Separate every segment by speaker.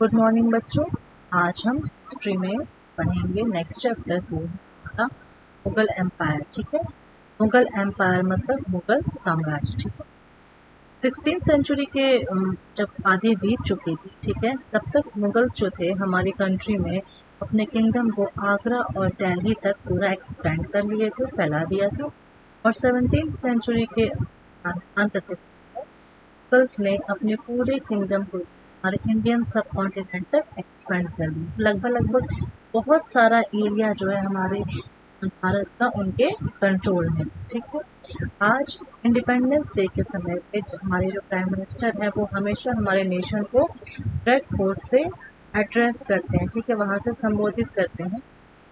Speaker 1: Good morning बच्चों। आज हम हिस्ट्री में पढ़ेंगे नेक्स्ट चैप्टर को था मुगल एम्पायर। ठीक है, मुगल एम्पायर मतलब मुगल साम्राज्य। ठीक है, 16th सेंचुरी के जब आधी बीत चुकी थी, ठीक है, तब तक मुगल्स जो थे हमारी कंट्री में अपने किंगडम को आगरा और दिल्ली तक पूरा एक्सपेंड कर लिए थे, फैला दिया था। और 17th सेंचुरी के अंत तक मुगल्स ने अपने पूरे किंगडम को हमारे इंडियन सब कॉन्टिनेंट तक एक्सपेंड कर दिया। लगभग बहुत सारा एरिया जो है हमारे भारत का उनके कंट्रोल में। ठीक है, आज इंडिपेंडेंस डे के समय पे हमारे जो प्राइम मिनिस्टर है वो हमेशा हमारे नेशन को रेड फोर्ट से एड्रेस करते हैं। ठीक है, वहाँ से संबोधित करते हैं।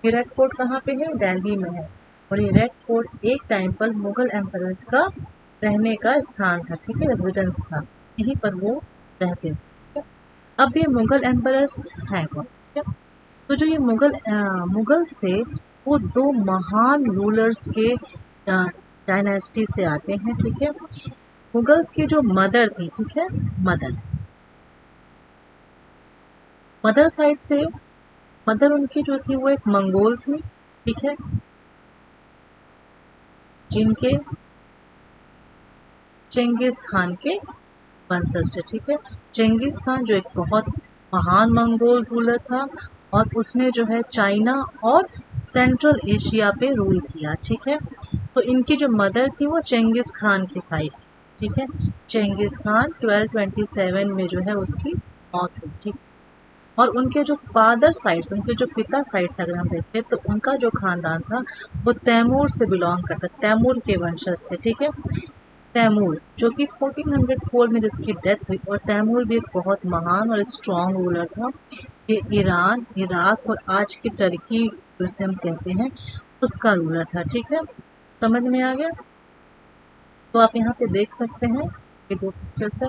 Speaker 1: ये रेड फोर्ट कहाँ पे है? दिल्ली में है। और ये रेड फोर्ट एक टाइम पर मुगल एम्परर्स का रहने का स्थान था। ठीक है, रेजिडेंस था, यहीं पर वो रहते थे। अब ये मुगल एम्परर्स हैं कौन? ठीक है, तो जो ये मुगल्स थे वो दो महान रूलर्स के डायनेस्टी से आते हैं। ठीक है, मुगल्स की जो मदर थी, ठीक है, मदर साइड से मदर उनकी जो थी वो एक मंगोल थी। ठीक है, जिनके चेंगिस खान के वंशज थे। ठीक है, चेंगिस खान जो एक बहुत महान मंगोल रूलर था और उसने जो है चाइना और सेंट्रल एशिया पे रूल किया। ठीक है, तो इनकी जो मदर थी वो चेंगिस खान की साइड। ठीक है, चेंगिस खान 1227 में जो है उसकी मौत हुई। ठीक, और उनके जो फादर साइड्स, उनके जो पिता साइड्स अगर हम देखें तो उनका जो खानदान था वो तैमूर से बिलोंग करता, तैमूर के वंशज थे। ठीक है, तैमूर जो कि 1404 में जिसकी डेथ हुई, और तैमूर भी एक बहुत महान और स्ट्रॉन्ग रूलर था। ये ईरान, इराक और आज की टर्की जिसे हम कहते हैं उसका रूलर था। ठीक है, समझ में आ गया? तो आप यहाँ पे देख सकते हैं ये दो पिक्चर्स है।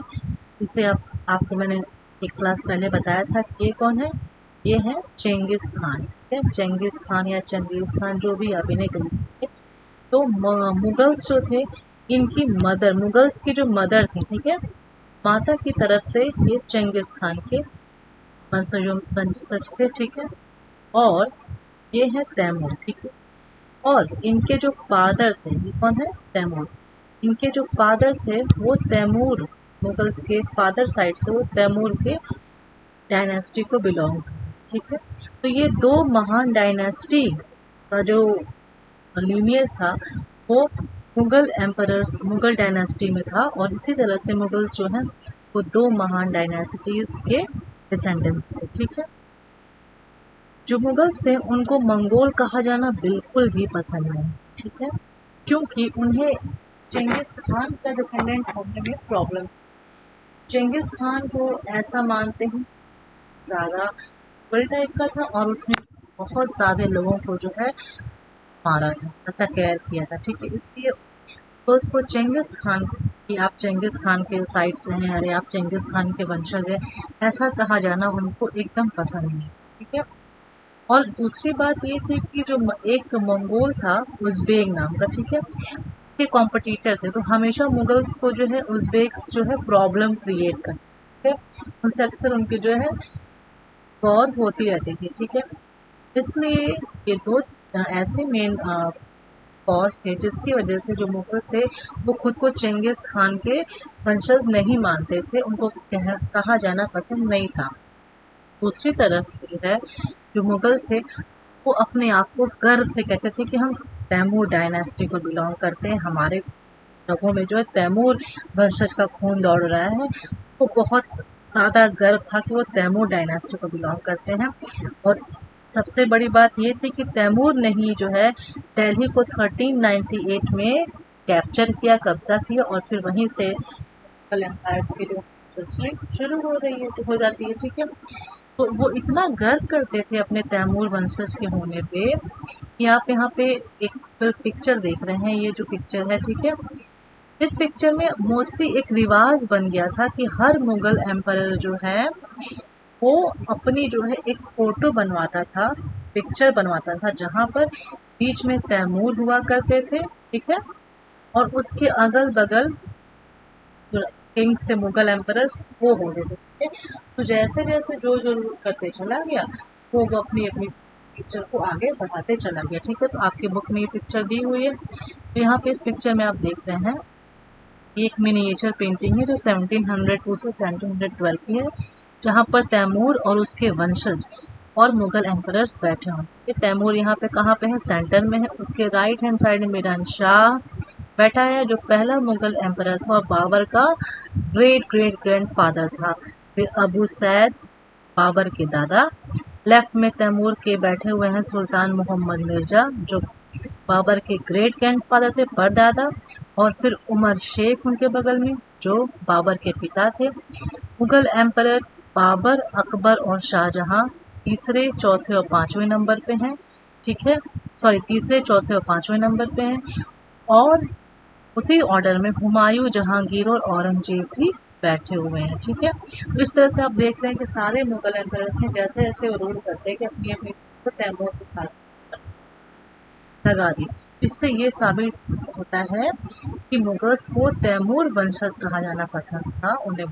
Speaker 1: इसे आपको मैंने एक क्लास पहले बताया था कि ये कौन है। ये है चेंगिस खान। ठीक है, चेंगिस खान या चंगेज खान जो भी आप इन्हें कहेंगे। तो मुगल्स जो थे इनकी मदर, मुगल्स की जो मदर थी, ठीक है, माता की तरफ से ये चंगेज खान के वंशज थे। ठीक है, और ये है तैमूर। ठीक है, और इनके जो फादर थे, ये कौन है? तैमूर। इनके जो फादर थे वो तैमूर, मुगल्स के फादर साइड से वो तैमूर के डायनेस्टी को बिलोंग। ठीक है, तो ये दो महान डायनेस्टी का जो लीनियज था वो मुगल एम्परर्स, मुगल डायनेस्टी में था। और इसी तरह से मुगल्स जो हैं वो दो महान डायनेस्टीज के डिसेंडेंट्स थे। ठीक है, जो मुगल्स थे उनको मंगोल कहा जाना बिल्कुल भी पसंद नहीं। ठीक है, क्योंकि उन्हें चेंगिस खान का डिसेंडेंट होने में प्रॉब्लम। चेंगिस खान को ऐसा मानते हैं ज़्यादा बुल टाइप का था और उसने बहुत ज़्यादा लोगों को जो है मारा था, ऐसा केयर किया था। ठीक है, इसलिए तो उसको चेंगिस खान कि आप चेंगिस खान के साइड से हैं, अरे आप चेंगिस खान के वंशज हैं, ऐसा कहा जाना उनको एकदम पसंद नहीं। ठीक है, और दूसरी बात ये थी कि जो एक मंगोल था उज़्बेक नाम का, ठीक है, के कॉम्पिटिटर थे, तो हमेशा मुगल्स को जो है उज़्बेक्स जो है प्रॉब्लम क्रिएट कर, ठीक है, उनसे अक्सर उनकी जो है वॉर होती रहती थी। ठीक है, इसलिए ये दो ऐसे मेन कॉज थे जिसकी वजह से जो मुगल्स थे वो खुद को चेंगिस खान के वंशज नहीं मानते थे, उनको कहा जाना पसंद नहीं था। दूसरी तरफ जो है जो मुगल्स थे वो अपने आप को गर्व से कहते थे कि हम तैमूर डायनेस्टी को बिलोंग करते हैं, हमारे रगों में जो है तैमूर वंशज का खून दौड़ रहा है। वो बहुत ज़्यादा गर्व था कि वो तैमूर डायनेस्टी को बिलोंग करते हैं। और सबसे बड़ी बात ये थी कि तैमूर ने ही जो है दिल्ली को 1398 में कैप्चर किया, कब्जा किया, और फिर वहीं से मुगल एम्पायर्स की जो हिस्ट्री शुरू हो रही है, हो जाती है। ठीक है, तो वो इतना गर्व करते थे अपने तैमूर वंशज के होने पे कि आप यहाँ पे एक पिक्चर देख रहे हैं, ये जो पिक्चर है, ठीक है, इस पिक्चर में मोस्टली एक रिवाज बन गया था कि हर मुगल एम्पायर जो है वो अपनी जो है एक फोटो बनवाता था, पिक्चर बनवाता था, जहाँ पर बीच में तैमूर हुआ करते थे। ठीक है, और उसके अगल बगल किंग्स थे, मुगल एम्परर्स, वो हो गए थे, ठीक है। तो जैसे जैसे जो जो रूल करते चला गया वो अपनी अपनी पिक्चर को आगे बढ़ाते चला गया, ठीक है। तो आपकी बुक में ये पिक्चर दी हुई है। तो यहाँ पे इस पिक्चर में आप देख रहे हैं ये एक मिनिएचर पेंटिंग है जो 1702 से 1712 की है, जहाँ पर तैमूर और उसके वंशज और मुगल एम्परर्स बैठे हों। ये तैमूर यहाँ पे कहाँ पे है, सेंटर में है। उसके राइट हैंड साइड में मीरानशाह बैठा है जो पहला मुगल एम्परर था और बाबर का ग्रेट ग्रेट ग्रैंड फादर था। फिर अबू सैद बाबर के दादा। लेफ्ट में तैमूर के बैठे हुए हैं सुल्तान मोहम्मद मिर्जा जो बाबर के ग्रेट ग्रैंडफादर थे, परदादा। और फिर उमर शेख उनके बगल में जो बाबर के पिता थे। मुगल एम्परर बाबर, अकबर और शाहजहां तीसरे, चौथे और पांचवें नंबर पे हैं, ठीक है। सॉरी, तीसरे, चौथे और पांचवें नंबर पे हैं। और उसी ऑर्डर में हुमायूं, जहांगीर और औरंगजेब भी बैठे हुए हैं, ठीक है। तो इस तरह से आप देख रहे हैं कि सारे मुगल एम्परर्स ने जैसे जैसे रूल करते हैं कि अपनी अपनी तैमूर के साथ लगा दी। इससे ये साबित होता है कि मुगल्स को तैमूर वंशज कहा जाना पसंद था, उन्हें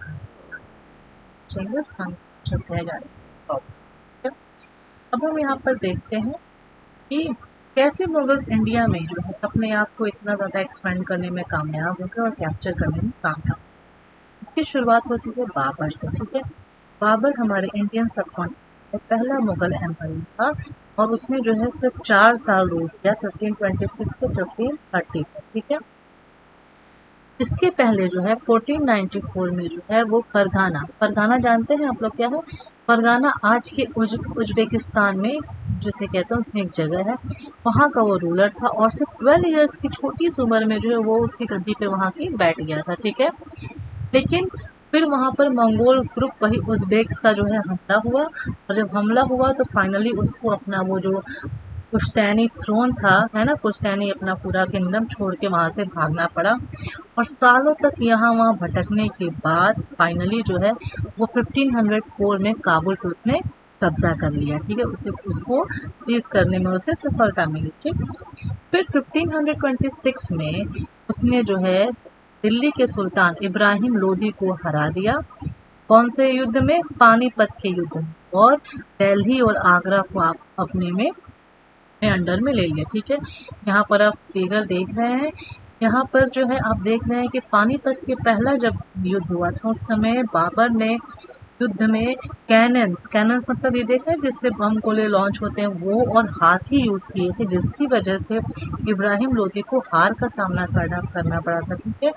Speaker 1: चंगिस खान वंशज कहे जा रहे हैं। अब हम यहाँ पर देखते हैं कि कैसे मुगल्स इंडिया में जो है अपने आप को इतना ज़्यादा एक्सपेंड करने में कामयाब हो गए और कैप्चर करने में कामयाब। इसकी शुरुआत होती है बाबर से, ठीक है। बाबर हमारे इंडियन सबकॉन्टिनेंट में पहला मुगल एम्पायर था और उसने जो है सिर्फ 4 साल रूल किया, 1526 से 1530 तक, ठीक है। इसके पहले जो है 1494 में जो है वो फरगाना, फरगाना जानते हैं आप लोग क्या है? फरगाना आज के उज्बेकिस्तान में जिसे कहते हैं उसमें एक जगह है, वहाँ का वो रूलर था और सिर्फ 12 ईयर्स की छोटी सी उम्र में जो है वो उसकी गद्दी पे वहाँ की बैठ गया था, ठीक है। लेकिन फिर वहाँ पर मंगोल ग्रुप वही उज़्बेक्स का जो है हमला हुआ और जब हमला हुआ तो फाइनली उसको अपना वो जो पुश्तैनी थ्रोन था, है ना, पुश्तैनी अपना पूरा किंगडम छोड़ के वहाँ से भागना पड़ा और सालों तक यहाँ वहाँ भटकने के बाद फाइनली जो है वो 1504 में काबुल पे उसने कब्जा कर लिया, ठीक है। उसे उसको सीज करने में उसे सफलता मिली, ठीक। फिर 1526 में उसने जो है दिल्ली के सुल्तान इब्राहिम लोदी को हरा दिया। कौन से युद्ध में? पानीपत के युद्ध में। और दिल्ली और आगरा को आप अपने में अंडर में ले लिया, ठीक है। यहाँ पर आप फिगर देख रहे हैं, यहाँ पर जो है आप देख रहे हैं कि पानीपत के पहला जब युद्ध हुआ था उस समय बाबर ने युद्ध में कैनन्स, कैनन्स मतलब ये देख रहे हैं जिससे बम गोले लॉन्च होते हैं, वो और हाथी यूज़ किए थे जिसकी वजह से इब्राहिम लोदी को हार का सामना करना पड़ा था, ठीक है।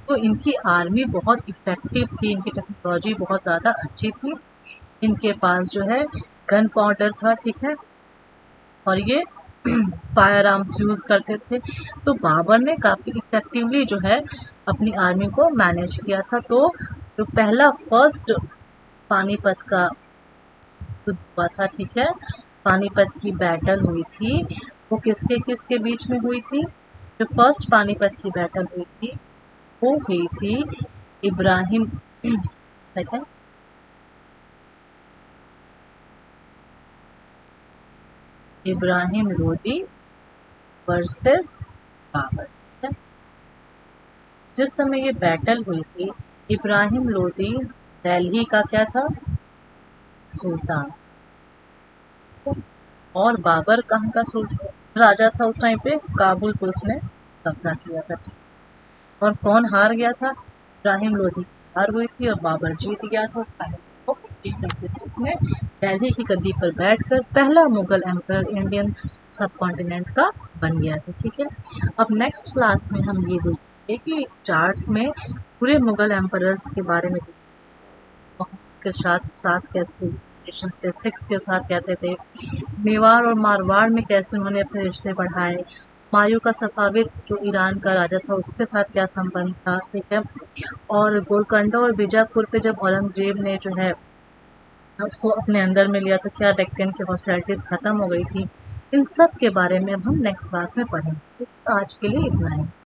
Speaker 1: तो इनकी आर्मी बहुत इफेक्टिव थी, इनकी टेक्नोलॉजी बहुत ज़्यादा अच्छी थी, इनके पास जो है गन पाउडर था, ठीक है। और ये फायर आर्म्स यूज़ करते थे। तो बाबर ने काफ़ी इफेक्टिवली जो है अपनी आर्मी को मैनेज किया था। तो जो पहला फर्स्ट पानीपत का युद्ध हुआ था, ठीक है, पानीपत की बैटल हुई थी, वो किसके किसके बीच में हुई थी? जो फर्स्ट पानीपत की बैटल हुई थी वो हुई थी इब्राहिम सेकंड इब्राहिम लोदी वर्सेस बाबर, ठीक है। जिस समय ये बैटल हुई थी इब्राहिम लोदी दिल्ली का क्या था? सुल्तान। और बाबर कहाँ का सुल्तान राजा था उस टाइम पे? काबुल को उसने कब्जा किया था, और कौन हार गया था? इब्राहिम लोदी हार हुई थी और बाबर जीत गया था। 1576 में दिल्ली की गद्दी पर बैठकर पहला मुगल एम्पर इंडियन सब कॉन्टिनेंट का बन गया था, ठीक है। अब नेक्स्ट क्लास में हम ये देखेंगे कि चार्ट्स में पूरे मुगल एम्परर्स के बारे में के साथ साथ कैसे रिलेशंस थे, सिक्स के साथ कैसे थे, मेवाड़ और मारवाड़ में कैसे उन्होंने अपने रिश्ते बढ़ाए, हुमायूं का सफाविद जो ईरान का राजा था उसके साथ क्या संबंध था, ठीक है। और गोलकोंडा और बीजापुर पे जब औरंगजेब ने जो है उसको अपने अंडर में लिया तो क्या डेक्कन की हॉस्टिलिटीज खत्म हो गई थी। इन सब के बारे में अब हम नेक्स्ट क्लास में पढ़ेंगे। तो आज के लिए इतना ही।